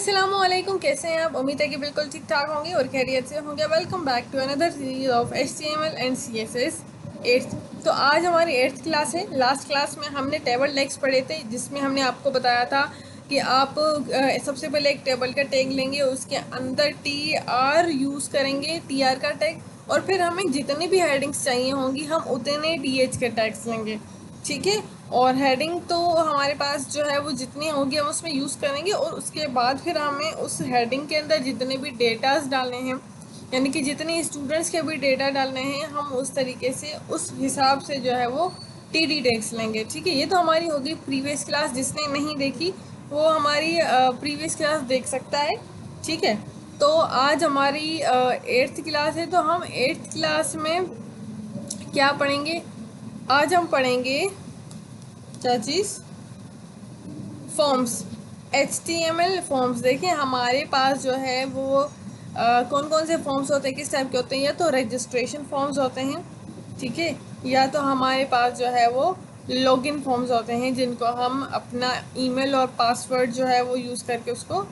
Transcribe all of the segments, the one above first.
अस्सलामुअलैकुम, कैसे हैं आप। उम्मीद है कि बिल्कुल ठीक ठाक होंगे और खैरियत से होंगे। Welcome back to another series of HTML and CSS eighth. तो आज हमारी एट्थ क्लास है। लास्ट क्लास में हमने टेबल टैग्स पढ़े थे, जिसमें हमने आपको बताया था कि आप सबसे पहले एक टेबल का टैग लेंगे, उसके अंदर TR यूज़ करेंगे, TR का टैग, और फिर हमें जितनी भी हेडिंग्स चाहिए होंगी हम उतने DH के टैग्स लेंगे, ठीक है। और हेडिंग तो हमारे पास जो है वो जितनी होगी हम उसमें यूज़ करेंगे, और उसके बाद फिर हमें उस हेडिंग के अंदर जितने भी डेटास डालने हैं, यानी कि जितने स्टूडेंट्स के भी डेटा डालने हैं, हम उस तरीके से उस हिसाब से जो है वो TD टैग्स लेंगे, ठीक है। ये तो हमारी होगी प्रीवियस क्लास। जिसने नहीं देखी वो हमारी प्रीवियस क्लास देख सकता है, ठीक है। तो आज हमारी एट्थ क्लास है, तो हम एट्थ क्लास में क्या पढ़ेंगे। आज हम पढ़ेंगे क्या चीज़, फॉर्म्स, HTML फॉर्म्स। देखिए हमारे पास जो है वो कौन कौन से फॉर्म्स होते हैं, किस टाइप के होते हैं। या तो रजिस्ट्रेशन फॉर्म्स होते हैं, ठीक है, या तो हमारे पास जो है वो लॉगिन फॉर्म्स होते हैं, जिनको हम अपना ईमेल और पासवर्ड जो है वो यूज़ करके उसको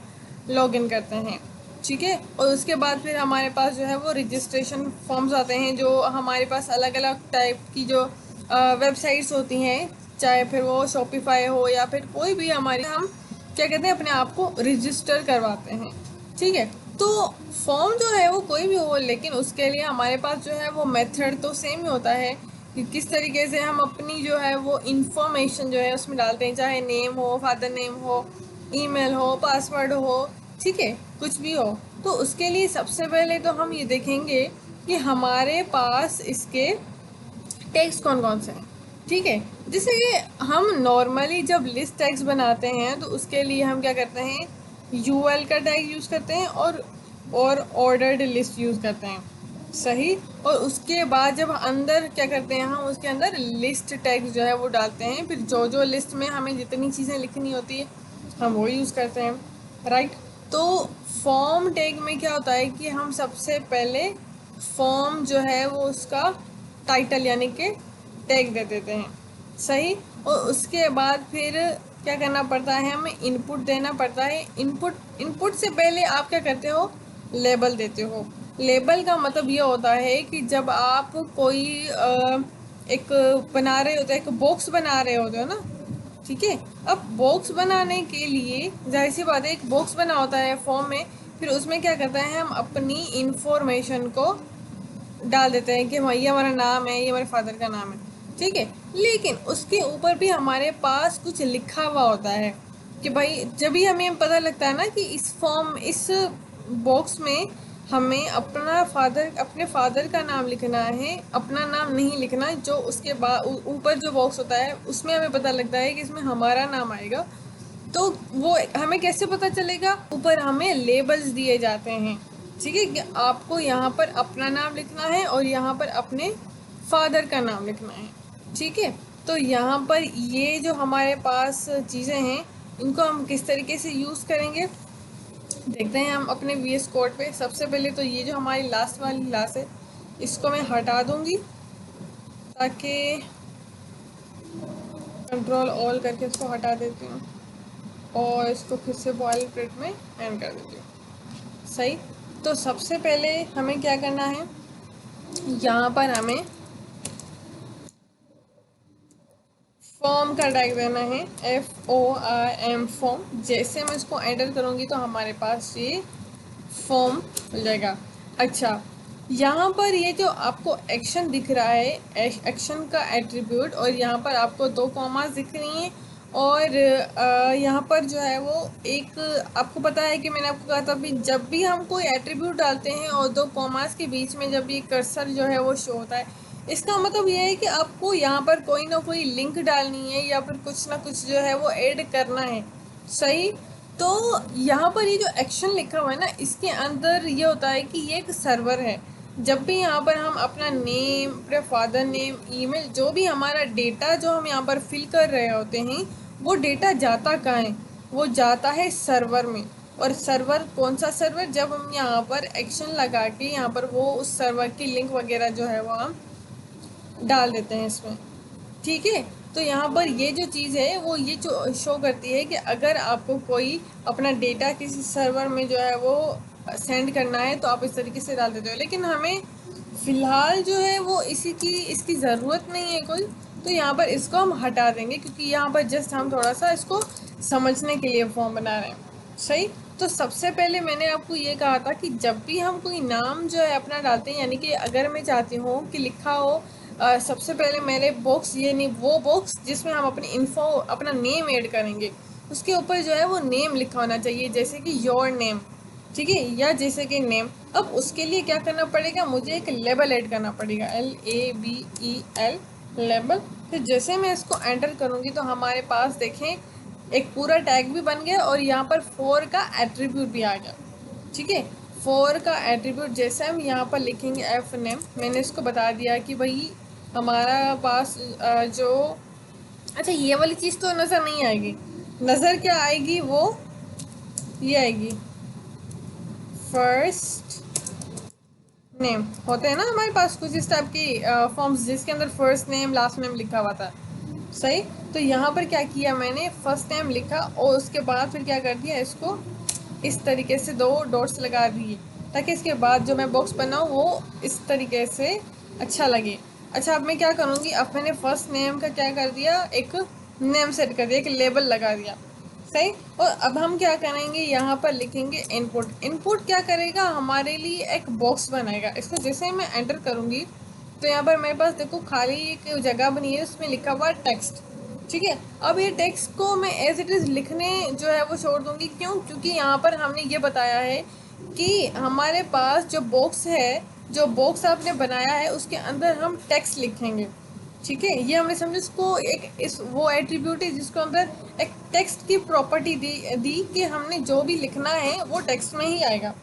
लॉगिन करते हैं, ठीक है। और उसके बाद फिर हमारे पास जो है वो रजिस्ट्रेशन फॉर्म्स आते हैं, जो हमारे पास अलग अलग टाइप की जो वेबसाइट्स होती हैं, चाहे फिर वो शॉपिफाई हो या फिर कोई भी हमारे, हम क्या कहते हैं, अपने आप को रजिस्टर करवाते हैं, ठीक है। तो फॉर्म जो है वो कोई भी हो, लेकिन उसके लिए हमारे पास जो है वो मेथड तो सेम ही होता है कि किस तरीके से हम अपनी जो है वो इंफॉर्मेशन जो है उसमें डालते हैं, चाहे नेम हो, फादर नेम हो, ईमेल हो, पासवर्ड हो, ठीक है, कुछ भी हो। तो उसके लिए सबसे पहले तो हम ये देखेंगे कि हमारे पास इसके टैग्स कौन कौन से हैं, ठीक है। जैसे कि हम नॉर्मली जब लिस्ट टैग्स बनाते हैं तो उसके लिए हम क्या करते हैं, UL का टैग यूज़ करते हैं और ऑर्डर्ड लिस्ट यूज़ करते हैं, सही। और उसके बाद जब अंदर क्या करते हैं, हम उसके अंदर लिस्ट टैग जो है वो डालते हैं, फिर जो जो लिस्ट में हमें जितनी चीज़ें लिखनी होती है हम वो यूज़ करते हैं, राइट। तो फॉर्म टैग में क्या होता है कि हम सबसे पहले फॉर्म जो है वो उसका टाइटल यानी कि टैग दे देते हैं, सही। और उसके बाद फिर क्या करना पड़ता है, हमें इनपुट देना पड़ता है। इनपुट से पहले आप क्या करते हो, लेबल देते हो। लेबल का मतलब ये होता है कि जब आप कोई एक बना रहे होते हो, एक बॉक्स बना रहे होते हो ना, ठीक है। अब बॉक्स बनाने के लिए जाहिर सी बात है, एक बॉक्स बना होता है फॉर्म में, फिर उसमें क्या करते हैं, हम अपनी इंफॉर्मेशन को डाल देते हैं कि हाँ ये हमारा नाम है, ये हमारे फादर का नाम है, ठीक है। लेकिन उसके ऊपर भी हमारे पास कुछ लिखा हुआ होता है कि भाई, जब भी हमें पता लगता है ना कि इस बॉक्स में हमें अपने फादर का नाम लिखना है, अपना नाम नहीं लिखना। जो उसके बाद ऊपर जो बॉक्स होता है उसमें हमें पता लगता है कि इसमें हमारा नाम आएगा। तो वो हमें कैसे पता चलेगा, ऊपर हमें लेबल्स दिए जाते हैं, ठीक है, कि आपको यहाँ पर अपना नाम लिखना है और यहाँ पर अपने फादर का नाम लिखना है, ठीक है। तो यहाँ पर ये जो हमारे पास चीज़ें हैं, इनको हम किस तरीके से यूज़ करेंगे देखते हैं हम अपने VS कोड पे। सबसे पहले तो ये जो हमारी लास्ट वाली क्लास है इसको मैं हटा दूँगी, ताकि कंट्रोल ऑल करके इसको हटा देती हूँ और इसको फिर से बॉयल प्लेट में एंड कर देती हूँ, सही। तो सबसे पहले हमें क्या करना है, यहाँ पर हमें फॉर्म का टैग देना है, FORM फॉर्म। जैसे मैं इसको एंटर करूँगी तो हमारे पास ये फॉर्म मिल जाएगा। अच्छा, यहाँ पर ये जो आपको एक्शन दिख रहा है, एक्शन का एट्रीब्यूट, और यहाँ पर आपको 2 कॉमास दिख रही हैं, और यहाँ पर जो है वो एक, आपको पता है कि मैंने आपको कहा था भी, जब भी हम कोई एट्रीब्यूट डालते हैं और 2 कॉमास के बीच में जब ये कर्सर जो है वो शो होता है, इसका मतलब ये है कि आपको यहाँ पर कोई ना कोई लिंक डालनी है या फिर कुछ ना कुछ जो है वो ऐड करना है, सही। तो यहाँ पर ये जो एक्शन लिखा हुआ है ना, इसके अंदर ये होता है कि ये एक सर्वर है। जब भी यहाँ पर हम अपना नेम, अपने फादर नेम, ईमेल, जो भी हमारा डेटा जो हम यहाँ पर फिल कर रहे होते हैं, वो डेटा जाता कहाँ है, वो जाता है सर्वर में। और सर्वर कौन सा सर्वर, जब हम यहाँ पर एक्शन लगा के यहाँ पर वो उस सर्वर की लिंक वगैरह जो है वो हम डाल देते हैं इसमें, ठीक है। तो यहाँ पर ये जो चीज़ है वो ये जो शो करती है कि अगर आपको कोई अपना डेटा किसी सर्वर में जो है वो सेंड करना है तो आप इस तरीके से डाल देते हो, लेकिन हमें फ़िलहाल जो है वो इसकी ज़रूरत नहीं है कोई। तो यहाँ पर इसको हम हटा देंगे क्योंकि यहाँ पर जस्ट हम थोड़ा सा इसको समझने के लिए फॉर्म बना रहे हैं। सही। तो सबसे पहले मैंने आपको ये कहा था कि जब भी हम कोई नाम जो है अपना डालते हैं, यानी कि अगर मैं चाहती हूँ कि लिखा हो सबसे पहले मेरे बॉक्स, ये नहीं वो बॉक्स जिसमें हम अपनी इन्फो अपना नेम ऐड करेंगे, उसके ऊपर जो है वो नेम लिखा होना चाहिए, जैसे कि योर नेम। ठीक है, या जैसे कि नेम। अब उसके लिए क्या करना पड़ेगा, मुझे एक लेबल ऐड करना पड़ेगा, LABEL, लेबल। फिर जैसे मैं इसको एंटर करूँगी तो हमारे पास देखें एक पूरा टैग भी बन गया और यहाँ पर फोर का एट्रीब्यूट भी आ गया। ठीक है, फोर का एट्रीब्यूट जैसे हम यहाँ पर लिखेंगे एफ नेम, मैंने इसको बता दिया कि भाई हमारा पास जो, अच्छा ये वाली चीज़ तो नज़र नहीं आएगी, नज़र क्या आएगी, वो ये आएगी फर्स्ट नेम। होते हैं ना हमारे पास कुछ इस टाइप की फॉर्म्स जिसके अंदर फर्स्ट नेम लास्ट नेम लिखा हुआ था। सही। तो यहाँ पर क्या किया मैंने, फर्स्ट नेम लिखा और उसके बाद फिर क्या कर दिया, इसको इस तरीके से दो डॉट्स लगा दिए ताकि इसके बाद जो मैं बॉक्स बनाऊँ वो इस तरीके से अच्छा लगे। अच्छा, अब मैं क्या करूँगी, अब मैंने फर्स्ट नेम का क्या कर दिया, एक नेम सेट कर दिया, एक लेबल लगा दिया। सही। और अब हम क्या करेंगे, यहाँ पर लिखेंगे इनपुट। इनपुट क्या करेगा, हमारे लिए एक बॉक्स बनाएगा। इसको जैसे ही मैं एंटर करूँगी तो यहाँ पर मेरे पास देखो खाली एक जगह बनी है, उसमें लिखा हुआ टेक्स्ट। ठीक है, अब ये टेक्स्ट को मैं एज इट इज़ लिखने जो है वो छोड़ दूँगी। क्यों? क्योंकि यहाँ पर हमने ये बताया है कि हमारे पास जो बॉक्स है, जो बॉक्स आपने बनाया है उसके अंदर हम टेक्स्ट लिखेंगे। ठीक है, ये हमने समझे इसको एक इस वो एट्रीब्यूट है जिसको अंदर एक टेक्स्ट की प्रॉपर्टी दी कि हमने जो भी लिखना है वो टेक्स्ट में ही आएगा।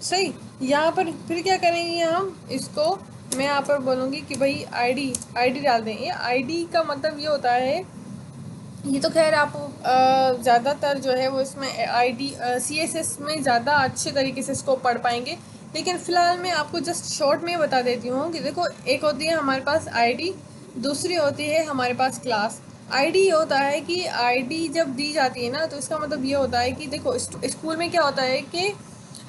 सही। यहाँ पर फिर क्या करेंगे, हम इसको मैं यहाँ पर बोलूँगी कि भाई आईडी डाल दें। ये आईडी का मतलब ये होता है, ये तो खैर आप ज़्यादातर जो है वो इसमें आईडी CSS में ज़्यादा अच्छे तरीके से इसको पढ़ पाएंगे, लेकिन फ़िलहाल मैं आपको जस्ट शॉर्ट में बता देती हूँ कि देखो एक होती है हमारे पास आईडी, दूसरी होती है हमारे पास क्लास। आईडी होता है कि आईडी जब दी जाती है ना तो इसका मतलब ये होता है कि देखो स्कूल में क्या होता है कि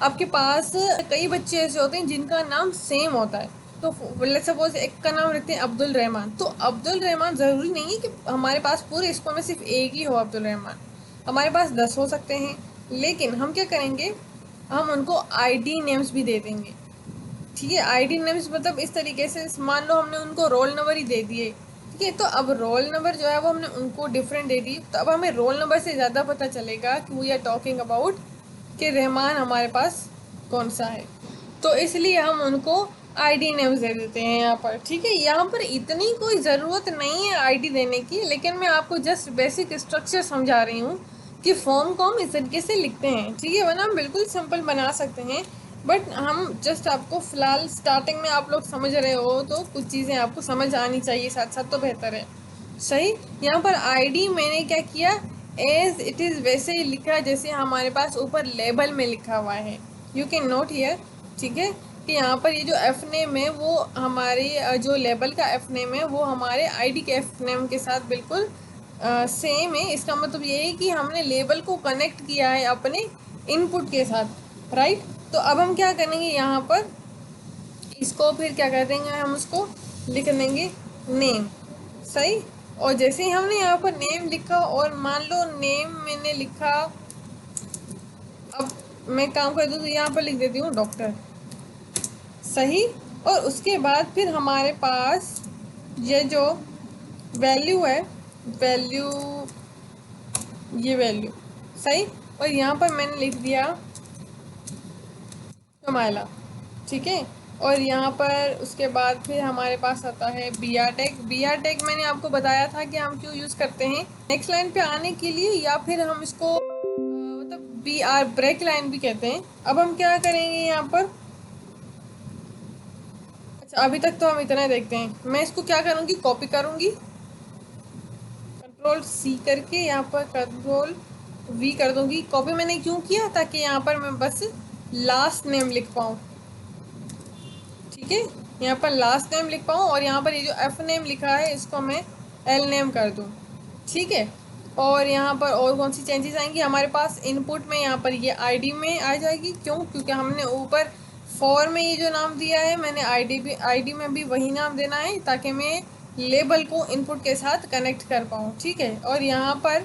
आपके पास कई बच्चे ऐसे होते हैं जिनका नाम सेम होता है। तो लेट्स सपोज एक का नाम रखते हैं अब्दुल रहमान, तो अब्दुल रहमान ज़रूरी नहीं है कि हमारे पास पूरे स्कूल में सिर्फ एक ही हो अब्दुल रहमान, हमारे पास 10 हो सकते हैं। लेकिन हम क्या करेंगे, हम उनको आईडी नेम्स भी दे देंगे। ठीक है, आईडी नेम्स मतलब इस तरीके से, मान लो हमने उनको रोल नंबर ही दे दिए। ठीक है, तो अब रोल नंबर जो है वो हमने उनको डिफरेंट दे दी, तो अब हमें रोल नंबर से ज़्यादा पता चलेगा कि वी आर टॉकिंग अबाउट कि रहमान हमारे पास कौन सा है। तो इसलिए हम उनको आईडी नेम्स दे देते हैं यहाँ पर। ठीक है, यहाँ पर इतनी कोई ज़रूरत नहीं है आईडी देने की, लेकिन मैं आपको जस्ट बेसिक स्ट्रक्चर समझा रही हूँ कि फॉर्म को हम इस तरीके से लिखते हैं। ठीक है, वरना हम बिल्कुल सिंपल बना सकते हैं, बट हम जस्ट आपको फ़िलहाल स्टार्टिंग में आप लोग समझ रहे हो तो कुछ चीज़ें आपको समझ आनी चाहिए साथ साथ, तो बेहतर है। सही। यहाँ पर आईडी मैंने क्या किया, एज इट इज़ वैसे ही लिखा जैसे हमारे पास ऊपर लेबल में लिखा हुआ है। You can note here. ठीक है, कि यहाँ पर ये जो एफ नेम है वो हमारे जो लेबल का एफ नेम है वो हमारे आईडी के एफ नेम के साथ बिल्कुल सेम है। इसका मतलब ये है कि हमने लेबल को कनेक्ट किया है अपने इनपुट के साथ, राइट। तो अब हम क्या करेंगे, यहाँ पर इसको फिर क्या कर देंगे, हम उसको लिख देंगे नेम। सही। और जैसे ही हमने यहाँ पर नेम लिखा और मान लो नेम मैंने लिखा, अब मैं काम कर दूँ तो यहाँ पर लिख देती हूँ डॉक्टर। सही। और उसके बाद फिर हमारे पास ये जो वैल्यू है, वैल्यू, ये वैल्यू। सही। और यहाँ पर मैंने लिख दिया कमाइला। ठीक है, और यहाँ पर उसके बाद फिर हमारे पास आता है B R tag. B R tag मैंने आपको बताया था कि हम क्यों यूज़ करते हैं, नेक्स्ट लाइन पे आने के लिए, या फिर हम इसको मतलब बी आर ब्रेक लाइन भी कहते हैं। अब हम क्या करेंगे यहाँ पर, अच्छा अभी तक तो हम इतना देखते हैं। मैं इसको क्या करूँगी, कॉपी करूँगी, Ctrl+C करके यहाँ पर Ctrl+V कर दूँगी। कॉपी मैंने क्यों किया, ताकि यहाँ पर मैं बस लास्ट नेम लिख पाऊँ। ठीक है, यहाँ पर लास्ट नेम लिख पाऊँ, और यहाँ पर ये जो एफ नेम लिखा है इसको मैं एल नेम कर दूँ, ठीक है। और यहाँ पर और कौन सी चेंजेस आएंगी हमारे पास, इनपुट में यहाँ पर ये आईडी में आ जाएगी, क्यों, क्योंकि हमने ऊपर फॉर में ये जो नाम दिया है मैंने आईडी में भी वही नाम देना है ताकि मैं लेबल को इनपुट के साथ कनेक्ट कर पाऊँ, ठीक है। और यहाँ पर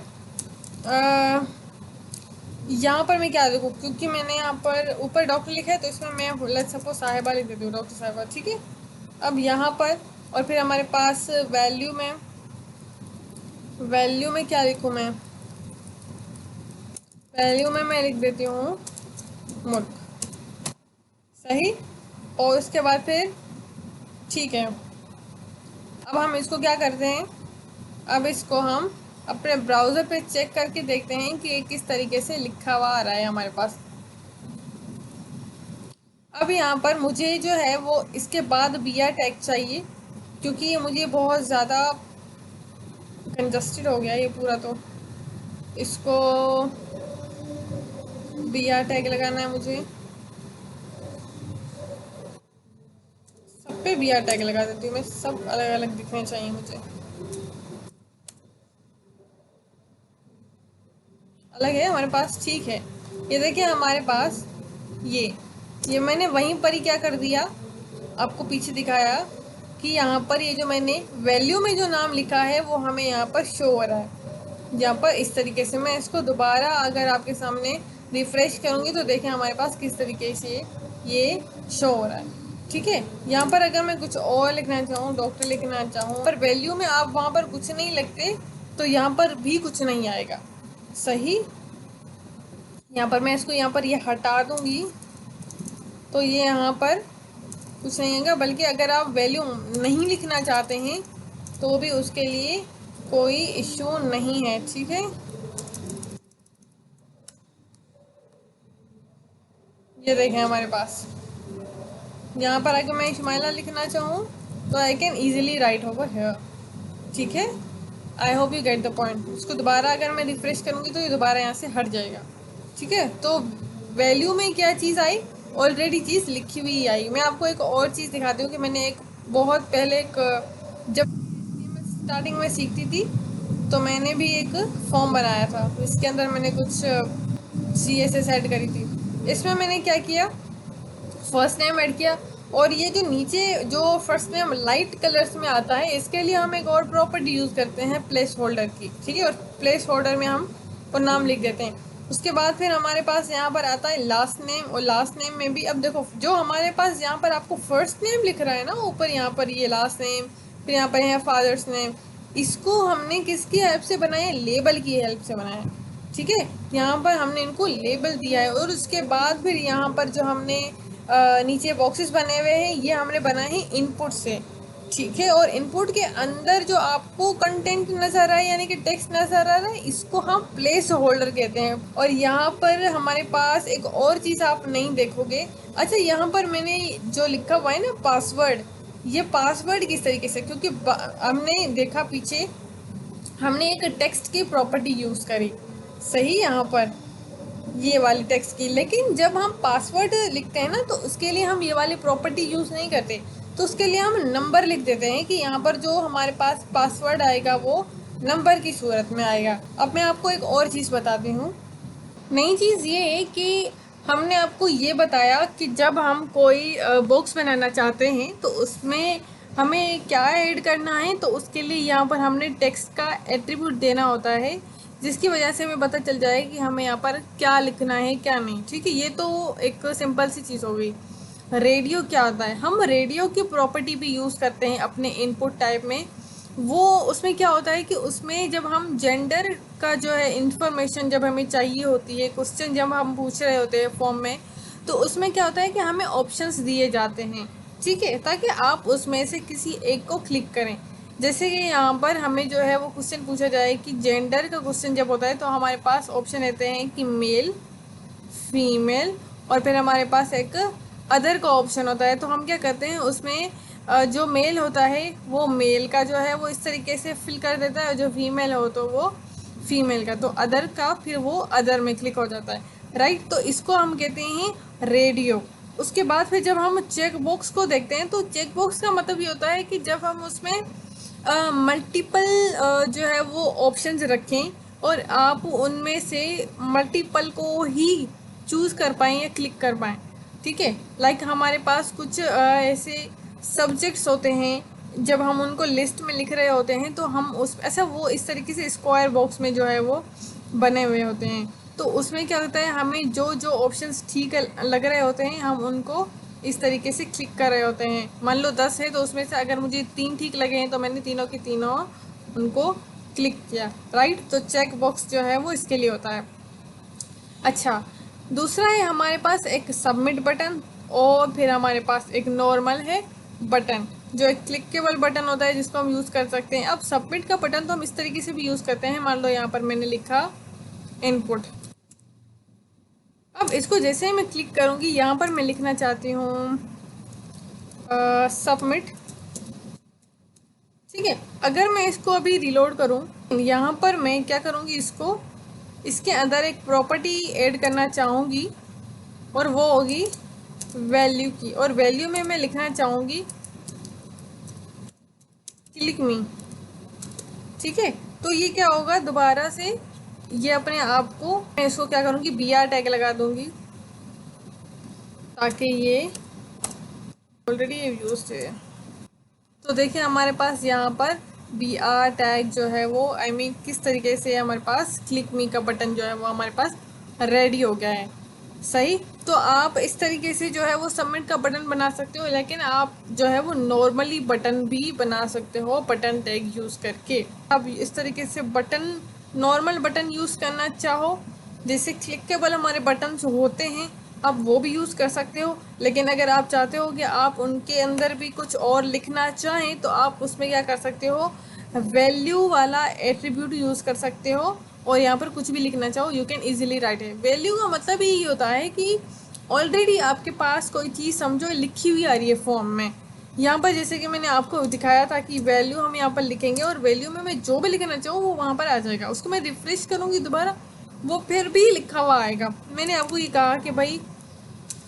मैं क्या देखूँ, क्योंकि मैंने यहाँ पर ऊपर डॉक्टर लिखा है तो इसमें मैं लेट्स सपोज साहिबा लिख देती हूँ, डॉक्टर साहिबा, ठीक है। अब यहाँ पर और फिर हमारे पास वैल्यू में क्या लिखूँ मैं, वैल्यू में मैं लिख देती हूँ मुल्क, सही। और उसके बाद फिर ठीक है, अब हम इसको क्या करते हैं, अब इसको हम अपने ब्राउज़र पे चेक करके देखते हैं कि ये किस तरीके से लिखा हुआ आ रहा है हमारे पास। अब यहाँ पर मुझे जो है वो इसके बाद BR टैग चाहिए, क्योंकि ये मुझे बहुत ज़्यादा कंजस्टेड हो गया ये पूरा, तो इसको BR टैग लगाना है मुझे, सब पे BR टैग लगा देती हूँ मैं, सब अलग अलग दिखने चाहिए मुझे, अलग है हमारे पास, ठीक है। ये देखिए हमारे पास ये मैंने वहीं पर ही क्या कर दिया, आपको पीछे दिखाया कि यहाँ पर ये जो मैंने वैल्यू में जो नाम लिखा है वो हमें यहाँ पर शो हो रहा है। यहाँ पर इस तरीके से मैं इसको दोबारा अगर आपके सामने रिफ्रेश करूँगी तो देखें हमारे पास किस तरीके से ये शो हो रहा है, ठीक है। यहाँ पर अगर मैं कुछ और लिखना चाहूँ, डॉक्टर लिखना चाहूँ, पर वैल्यू में आप वहाँ पर कुछ नहीं लिखते तो यहाँ पर भी कुछ नहीं आएगा, सही। यहाँ पर मैं इसको यहाँ पर ये हटा दूँगी तो ये यहाँ पर कुछ नहीं आएगा, बल्कि अगर आप वैल्यू नहीं लिखना चाहते हैं तो भी उसके लिए कोई इश्यू नहीं है, ठीक है। ये देखें हमारे पास यहाँ पर अगर मैं इस्माइला लिखना चाहूँ तो I can easily right over here, ठीक है। आई hope you get the point. उसको दोबारा अगर मैं रिफ्रेश करूँगी तो ये दोबारा यहाँ से हट जाएगा, ठीक है। तो वैल्यू में क्या चीज़ आई, ऑलरेडी चीज़ लिखी हुई आई। मैं आपको एक और चीज़ दिखाती हूँ कि मैंने एक बहुत पहले जब स्टार्टिंग में सीखती थी तो मैंने भी एक फॉर्म बनाया था, इसके अंदर मैंने कुछ CSS ऐड करी थी। इसमें मैंने क्या किया, फर्स्ट नेम ऐड किया, और ये जो नीचे जो फर्स्ट नेम लाइट कलर्स में आता है इसके लिए हम एक और प्रॉपर्टी यूज़ करते हैं प्लेस होल्डर की, ठीक है। और प्लेस होल्डर में हम वो नाम लिख देते हैं। उसके बाद फिर हमारे पास यहाँ पर आता है लास्ट नेम, और लास्ट नेम में भी अब देखो जो हमारे पास यहाँ पर आपको फर्स्ट नेम लिख रहा है ना ऊपर, यहाँ पर ये लास्ट नेम, फिर यहाँ पर है फादर्स नेम, इसको हमने किसकी हेल्प से बनाया है, लेबल की हेल्प से बनाया है, ठीक है। यहाँ पर हमने इनको लेबल दिया है, और उसके बाद फिर यहाँ पर जो हमने नीचे बॉक्सेस बने हुए हैं ये हमने बनाए हैं इनपुट से, ठीक है। और इनपुट के अंदर जो आपको कंटेंट नज़र आ रहा है यानी कि टेक्स्ट नज़र आ रहा है इसको हम प्लेस होल्डर कहते हैं। और यहाँ पर हमारे पास एक और चीज़ आप नहीं देखोगे, अच्छा यहाँ पर मैंने जो लिखा हुआ है ना पासवर्ड, ये पासवर्ड किस तरीके से, क्योंकि हमने देखा पीछे हमने एक टेक्स्ट की प्रॉपर्टी यूज़ करी, सही, यहाँ पर ये वाली टेक्स्ट की, लेकिन जब हम पासवर्ड लिखते हैं ना तो उसके लिए हम ये वाली प्रॉपर्टी यूज़ नहीं करते, तो उसके लिए हम नंबर लिख देते हैं कि यहाँ पर जो हमारे पास पासवर्ड आएगा वो नंबर की सूरत में आएगा। अब मैं आपको एक और चीज़ बताती हूँ। नई चीज़ ये है कि हमने आपको ये बताया कि जब हम कोई बॉक्स बनाना चाहते हैं तो उसमें हमें क्या ऐड करना है, तो उसके लिए यहाँ पर हमने टेक्स्ट का एट्रीब्यूट देना होता है, जिसकी वजह से हमें पता चल जाए कि हमें यहाँ पर क्या लिखना है क्या नहीं, ठीक है। ये तो एक सिंपल सी चीज़ हो गई। रेडियो क्या होता है, हम रेडियो की प्रॉपर्टी भी यूज़ करते हैं अपने इनपुट टाइप में। वो उसमें क्या होता है कि उसमें जब हम जेंडर का जो है इंफॉर्मेशन जब हमें चाहिए होती है, क्वेश्चन जब हम पूछ रहे होते हैं फॉर्म में, तो उसमें क्या होता है कि हमें ऑप्शंस दिए जाते हैं, ठीक है, ताकि आप उसमें से किसी एक को क्लिक करें। जैसे कि यहाँ पर हमें जो है वो क्वेश्चन पूछा जाए कि जेंडर का क्वेश्चन जब होता है तो हमारे पास ऑप्शन रहते हैं कि मेल, फीमेल, और फिर हमारे पास एक अदर का ऑप्शन होता है। तो हम क्या करते हैं उसमें जो मेल होता है वो मेल का जो है वो इस तरीके से फिल कर देता है, जो फीमेल हो तो वो फीमेल का, तो अदर का फिर वो अदर में क्लिक हो जाता है, राइट। तो इसको हम कहते हैं रेडियो। उसके बाद फिर जब हम चेक बॉक्स को देखते हैं तो चेक बॉक्स का मतलब ये होता है कि जब हम उसमें मल्टीपल जो है वो ऑप्शंस रखें और आप उनमें से मल्टीपल को ही चूज़ कर पाएँ या क्लिक कर पाएँ, ठीक है। लाइक हमारे पास कुछ ऐसे सब्जेक्ट्स होते हैं, जब हम उनको लिस्ट में लिख रहे होते हैं तो हम उस ऐसा वो इस तरीके से स्क्वायर बॉक्स में जो है वो बने हुए होते हैं। तो उसमें क्या होता है, हमें जो जो ऑप्शंस ठीक लग रहे होते हैं हम उनको इस तरीके से क्लिक कर रहे होते हैं। मान लो 10 है तो उसमें से अगर मुझे 3 ठीक लगे हैं तो मैंने तीनों के तीनों उनको क्लिक किया, राइट। तो चेक बॉक्स जो है वो इसके लिए होता है। अच्छा, दूसरा है हमारे पास एक सबमिट बटन, और फिर हमारे पास एक नॉर्मल है बटन, जो एक क्लिकेबल बटन होता है जिसको हम यूज़ कर सकते हैं। अब सबमिट का बटन तो हम इस तरीके से भी यूज़ करते हैं। मान लो यहाँ पर मैंने लिखा इनपुट। अब इसको जैसे ही मैं क्लिक करूँगी, यहाँ पर मैं लिखना चाहती हूँ सबमिट, ठीक है। अगर मैं इसको अभी रिलोड करूँ, यहाँ पर मैं क्या करूँगी, इसको इसके अंदर एक प्रॉपर्टी ऐड करना चाहूँगी और वो होगी वैल्यू की, और वैल्यू में मैं लिखना चाहूँगी क्लिक मी, ठीक है। तो ये क्या होगा, दोबारा से ये अपने आप को, मैं इसको क्या करूँगी, BR टैग लगा दूँगी ताकि ये ऑलरेडी यूज है। तो देखिए हमारे पास यहाँ पर BR टैग जो है वो किस तरीके से हमारे पास क्लिक मी का बटन जो है वो हमारे पास रेडी हो गया है, सही। तो आप इस तरीके से जो है वो सबमिट का बटन बना सकते हो, लेकिन आप जो है वो नॉर्मली बटन भी बना सकते हो बटन टैग यूज़ करके। आप इस तरीके से बटन, नॉर्मल बटन यूज़ करना चाहो, जैसे क्लिकेबल हमारे बटन होते हैं, आप वो भी यूज़ कर सकते हो। लेकिन अगर आप चाहते हो कि आप उनके अंदर भी कुछ और लिखना चाहें तो आप उसमें क्या कर सकते हो, वैल्यू वाला एट्रीब्यूट यूज़ कर सकते हो, और यहाँ पर कुछ भी लिखना चाहो यू कैन ईजिली राइट है। वैल्यू का मतलब यही होता है कि ऑलरेडी आपके पास कोई चीज़ समझो लिखी हुई आ रही है फॉर्म में। यहाँ पर जैसे कि मैंने आपको दिखाया था कि वैल्यू हम यहाँ पर लिखेंगे और वैल्यू में मैं जो भी लिखना चाहूँ वो वहाँ पर आ जाएगा। उसको मैं रिफ्रेश करूँगी दोबारा, वो फिर भी लिखा हुआ आएगा। मैंने आपको ये कहा कि भाई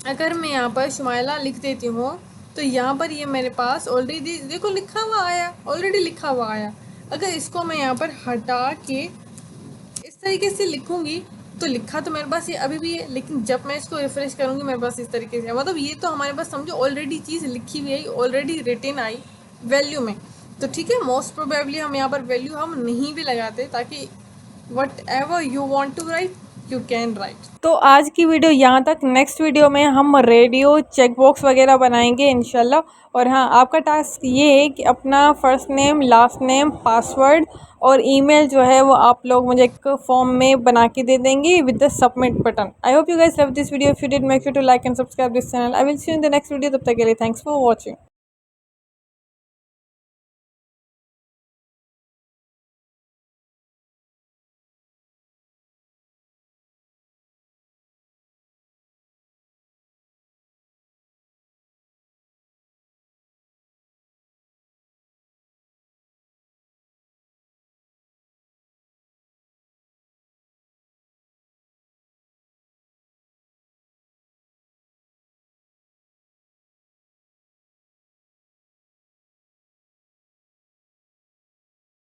अगर मैं यहाँ पर शुमाइला लिख देती हूँ तो यहाँ पर ये मेरे पास ऑलरेडी देखो लिखा हुआ आया, ऑलरेडी लिखा हुआ आया। अगर इसको मैं यहाँ पर हटा के इस तरीके से लिखूँगी तो लिखा तो मेरे पास ये अभी भी है, लेकिन जब मैं इसको रिफ्रेश करूँगी मेरे पास इस तरीके से, मतलब ये तो हमारे पास समझो ऑलरेडी चीज़ लिखी हुई आई, ऑलरेडी रिटन आई वैल्यू में। तो ठीक है, मोस्ट प्रोबेबली हम यहाँ पर वैल्यू हम नहीं भी लगाते, ताकि whatever you want to write you can write. तो आज की वीडियो यहाँ तक। नेक्स्ट वीडियो में हम रेडियो चेक बॉक्स वगैरह बनाएंगे इंशाल्लाह। और हाँ, आपका टास्क ये है कि अपना first name, last name, password और ईमेल जो है वो आप लोग मुझे एक फॉर्म में बना के दे देंगे with the submit button. I hope you guys love this video. If you did, make sure to like and subscribe this channel. I will see you in the next video. तब तक के लिए thanks for watching.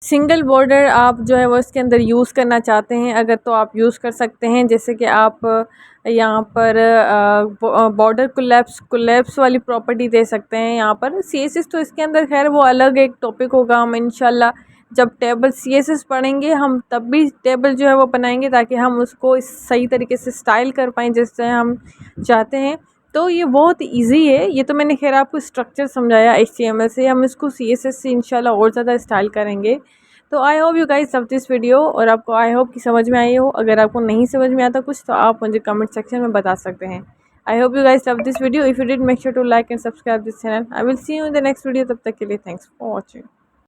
Single border आप जो है वो इसके अंदर यूज़ करना चाहते हैं अगर, तो आप यूज़ कर सकते हैं। जैसे कि आप यहाँ पर बॉर्डर कोलैप्स वाली प्रॉपर्टी दे सकते हैं। यहाँ पर CSS तो इसके अंदर खैर वो अलग एक टॉपिक होगा, हम इंशाल्लाह जब टेबल CSS पढ़ेंगे हम तब भी टेबल जो है वो बनाएंगे, ताकि हम उसको इस सही तरीके से स्टाइल कर पाएँ जैसे हम चाहते हैं। तो ये बहुत इजी है। ये तो मैंने खैर आपको स्ट्रक्चर समझाया HTML से, हम इसको CSS से इंशाल्लाह और ज़्यादा स्टाइल करेंगे। तो आई hope you guys love this video, और आपको आई होप कि समझ में आई हो। अगर आपको नहीं समझ में आता कुछ तो आप मुझे कमेंट सेक्शन में बता सकते हैं। I hope you guys love this video. If you did, make sure to like and subscribe this channel. I will see you in the next video. तब तक के लिए थैंक्स फॉर वॉचिंग।